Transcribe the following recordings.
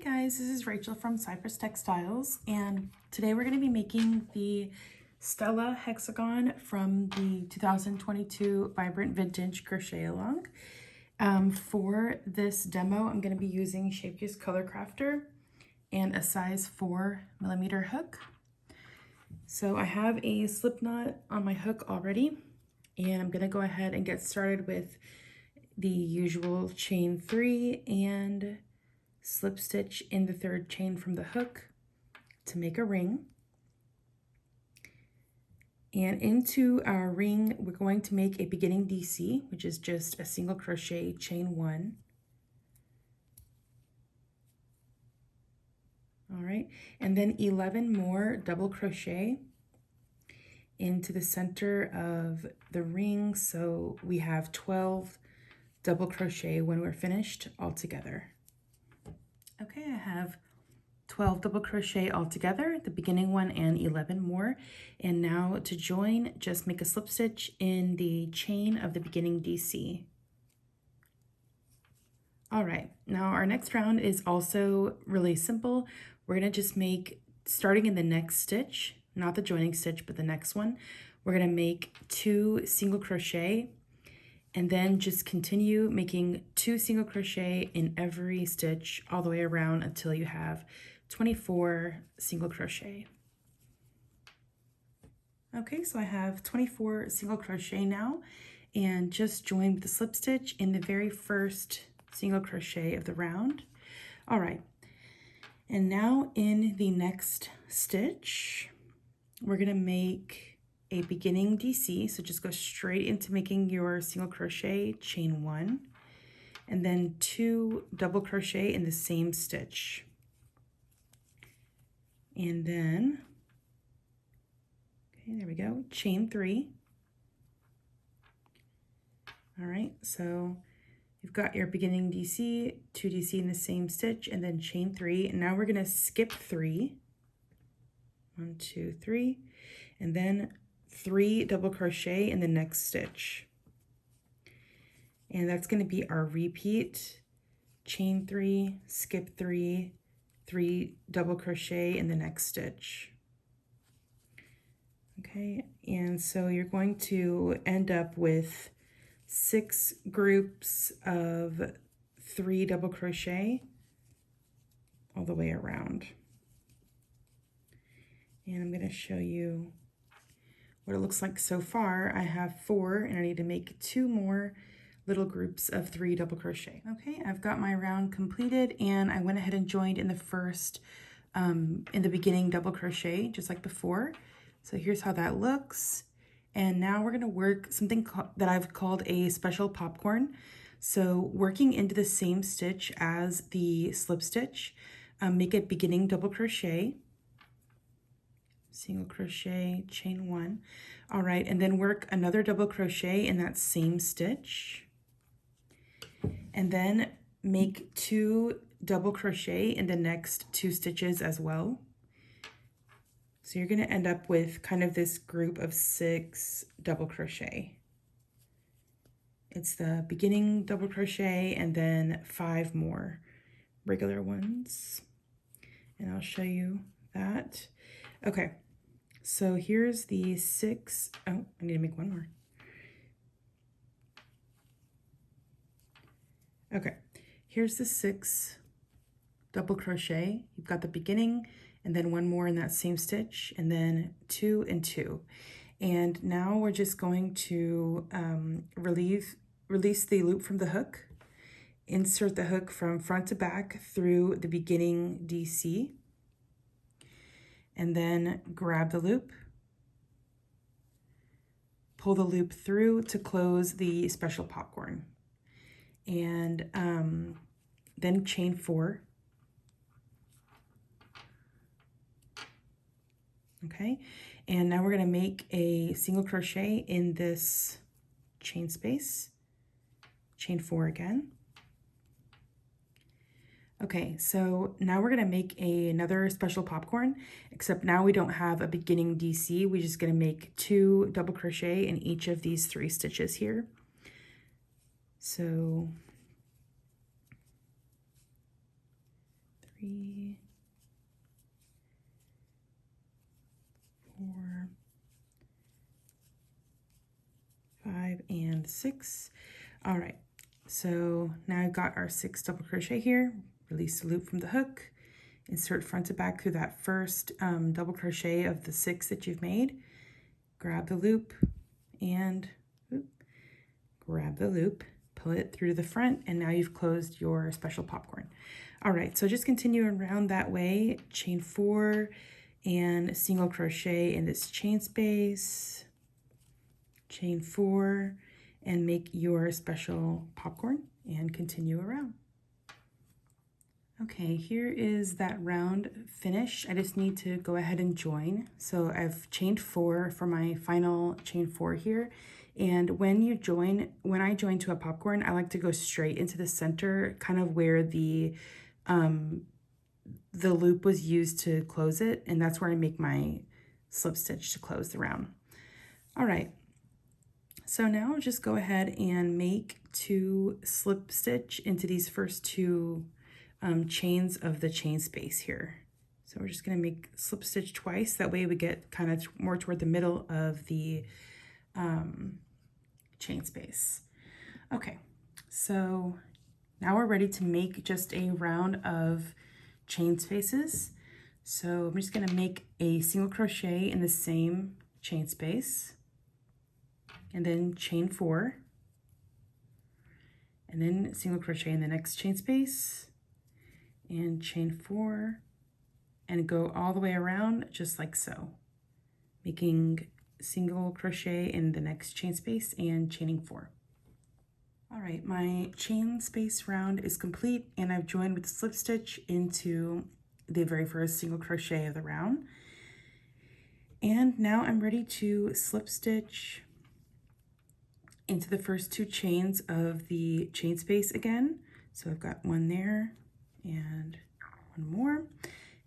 Guys, this is Rachel from Cypress Textiles, and today we're going to be making the Stella hexagon from the 2022 Vibrant Vintage Crochet Along. For this demo, I'm going to be using Shapeuse Color Crafter and a size 4mm hook. So I have a slip knot on my hook already, and I'm going to go ahead and get started with the usual chain 3 and slip stitch in the third chain from the hook to make a ring. And into our ring, we're going to make a beginning DC, which is just a single crochet chain 1. All right, and then 11 more double crochet into the center of the ring. So we have 12 double crochet when we're finished all together. Okay, I have 12 double crochet all together, the beginning one and 11 more. And now to join, just make a slip stitch in the chain of the beginning DC. All right, now our next round is also really simple. We're gonna just make, starting in the next stitch, not the joining stitch, but the next one, we're gonna make 2 single crochet and then just continue making 2 single crochet in every stitch all the way around until you have 24 single crochet. Okay, so I have 24 single crochet now, and just join the slip stitch in the very first single crochet of the round. All right, and now in the next stitch, we're gonna make a beginning DC, so just go straight into making your single crochet, chain 1, and then 2 double crochet in the same stitch. And then, okay, there we go, chain 3. All right, so you've got your beginning DC, 2 DC in the same stitch, and then chain 3. And now we're gonna skip 3. 1, 2, 3, and then 3 double crochet in the next stitch. And that's going to be our repeat, chain 3, skip 3, 3 double crochet in the next stitch. Okay, and so you're going to end up with 6 groups of 3 double crochet all the way around. And I'm going to show you what it looks like so far. I have 4 and I need to make 2 more little groups of 3 double crochet. Okay, I've got my round completed, and I went ahead and joined in the first, in the beginning double crochet, just like before. So here's how that looks. And now we're gonna work something that I've called a special popcorn. So working into the same stitch as the slip stitch, make a beginning double crochet, single crochet, chain 1. All right, and then work another double crochet in that same stitch, and then make 2 double crochet in the next 2 stitches as well. So you're going to end up with kind of this group of 6 double crochet. It's the beginning double crochet and then 5 more regular ones, and I'll show you that. Okay, so here's the 6, oh, I need to make 1 more. Okay, here's the 6 double crochet. You've got the beginning and then 1 more in that same stitch, and then 2 and 2. And now we're just going to release the loop from the hook, insert the hook from front to back through the beginning DC, and then grab the loop, pull the loop through to close the special popcorn, and then chain 4. Okay, and now we're going to make a single crochet in this chain space, chain 4 again. Okay, so now we're gonna make another special popcorn, except now we don't have a beginning DC. We're just gonna make 2 double crochet in each of these 3 stitches here. So 3, 4, 5, and 6. All right, so now I've got our 6 double crochet here. Release the loop from the hook, insert front to back through that first double crochet of the 6 that you've made. Grab the loop and grab the loop, pull it through to the front, and now you've closed your special popcorn. All right, so just continue around that way, chain 4 and single crochet in this chain space, chain 4, and make your special popcorn and continue around. Okay, here is that round finish. I just need to go ahead and join. So I've chained 4 for my final chain 4 here. And when I join to a popcorn, I like to go straight into the center, kind of where the loop was used to close it. And that's where I make my slip stitch to close the round. All right. So now just go ahead and make 2 slip stitch into these first 2 chains of the chain space here. So we're just going to make slip stitch twice. That way we get kind of more toward the middle of the chain space. Okay, so now we're ready to make just a round of chain spaces. So I'm just going to make a single crochet in the same chain space, and then chain 4, and then single crochet in the next chain space, and chain 4, and go all the way around just like so, making single crochet in the next chain space and chaining 4. All right, my chain space round is complete, and I've joined with the slip stitch into the very first single crochet of the round. And now I'm ready to slip stitch into the first 2 chains of the chain space again. So I've got 1 there and 1 more,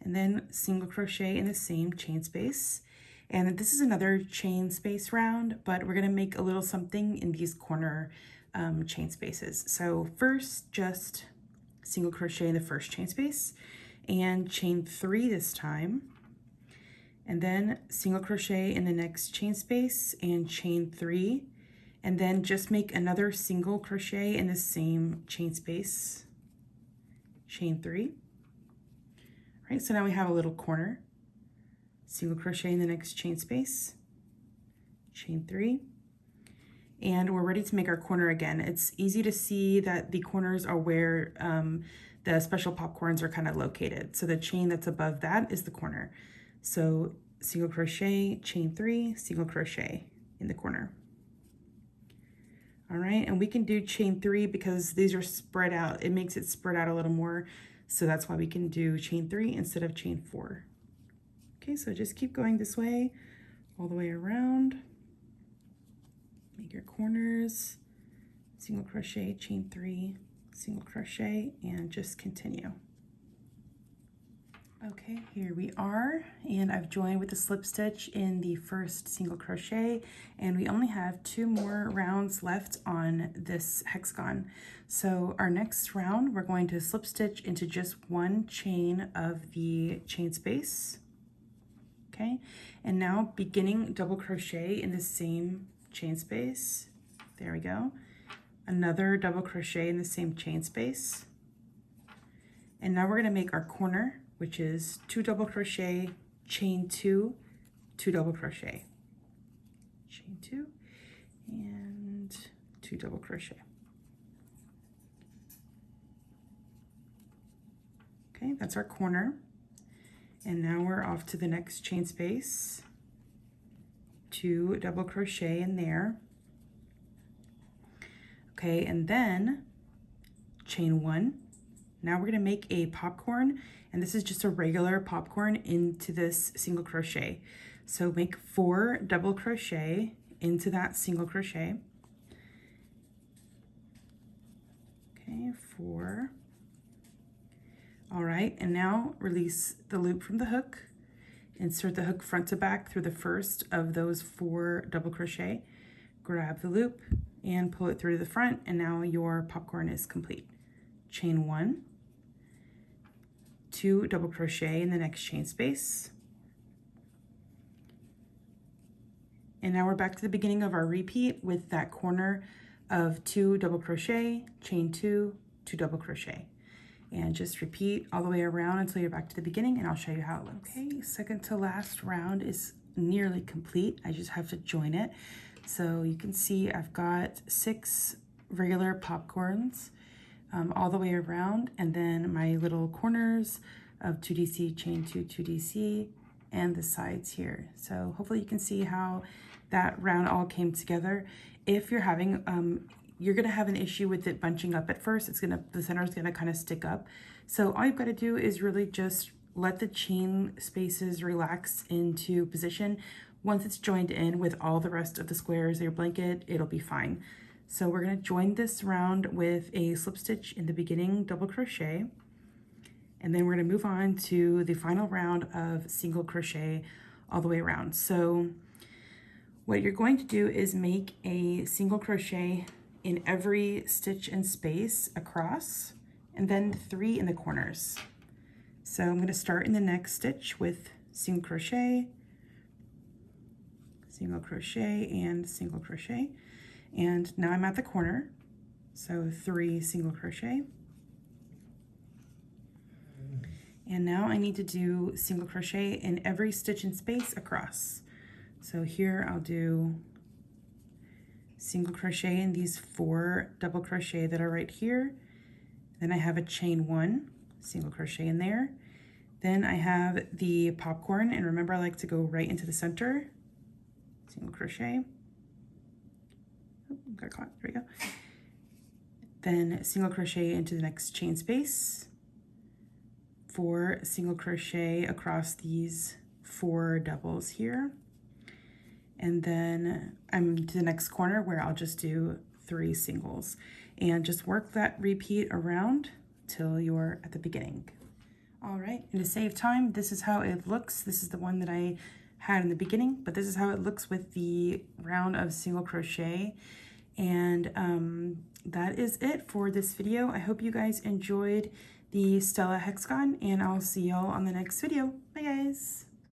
and then single crochet in the same chain space. And this is another chain space round, but we're going to make a little something in these corner chain spaces. So first, just single crochet in the first chain space and chain 3 this time, and then single crochet in the next chain space and chain 3, and then just make another single crochet in the same chain space, chain 3. All right, so now we have a little corner, single crochet in the next chain space, chain 3, and we're ready to make our corner again. It's easy to see that the corners are where the special popcorns are kind of located. So the chain that's above that is the corner. So single crochet, chain 3, single crochet in the corner. All right, and we can do chain 3 because these are spread out. It makes it spread out a little more. So that's why we can do chain 3 instead of chain 4. Okay, so just keep going this way, all the way around. Make your corners, single crochet, chain 3, single crochet, and just continue. Okay, here we are, and I've joined with the slip stitch in the first single crochet, and we only have 2 more rounds left on this hexagon. So our next round, we're going to slip stitch into just 1 chain of the chain space. Okay, and now beginning double crochet in the same chain space. There we go. Another double crochet in the same chain space. And now we're going to make our corner, which is 2 double crochet, chain 2, 2 double crochet, chain 2, and 2 double crochet. Okay, that's our corner. And now we're off to the next chain space, 2 double crochet in there. Okay, and then chain 1. Now we're going to make a popcorn, and this is just a regular popcorn into this single crochet. So make 4 double crochet into that single crochet. Okay, 4. All right, and now release the loop from the hook. Insert the hook front to back through the first of those 4 double crochet. Grab the loop and pull it through to the front, and now your popcorn is complete. Chain 1, 2 double crochet in the next chain space. And now we're back to the beginning of our repeat with that corner of 2 double crochet, chain 2, 2 double crochet. And just repeat all the way around until you're back to the beginning, and I'll show you how it looks. Okay, second to last round is nearly complete. I just have to join it. So you can see I've got 6 regular popcorns all the way around, and then my little corners of 2DC, chain 2, 2DC, and the sides here. So hopefully you can see how that round all came together. If you're having you're gonna have an issue with it bunching up at first. The center is gonna kind of stick up. So all you've got to do is really just let the chain spaces relax into position. Once it's joined in with all the rest of the squares of your blanket, it'll be fine. So we're gonna join this round with a slip stitch in the beginning, double crochet, and then we're gonna move on to the final round of single crochet all the way around. So what you're going to do is make a single crochet in every stitch and space across, and then 3 in the corners. So I'm going to start in the next stitch with single crochet, and single crochet. And now I'm at the corner, so 3 single crochet. And now I need to do single crochet in every stitch and space across. So here I'll do single crochet in these 4 double crochet that are right here. Then I have a chain 1, single crochet in there. Then I have the popcorn, and remember I like to go right into the center, single crochet. Oh, got caught, there we go. Then single crochet into the next chain space, 4 single crochet across these 4 doubles here. And then I'm to the next corner where I'll just do 3 singles, and just work that repeat around till you're at the beginning. All right, and to save time, this is how it looks. This is the one that I had in the beginning, but this is how it looks with the round of single crochet. And that is it for this video. I hope you guys enjoyed the Stella hexagon, and I'll see y'all on the next video. Bye guys.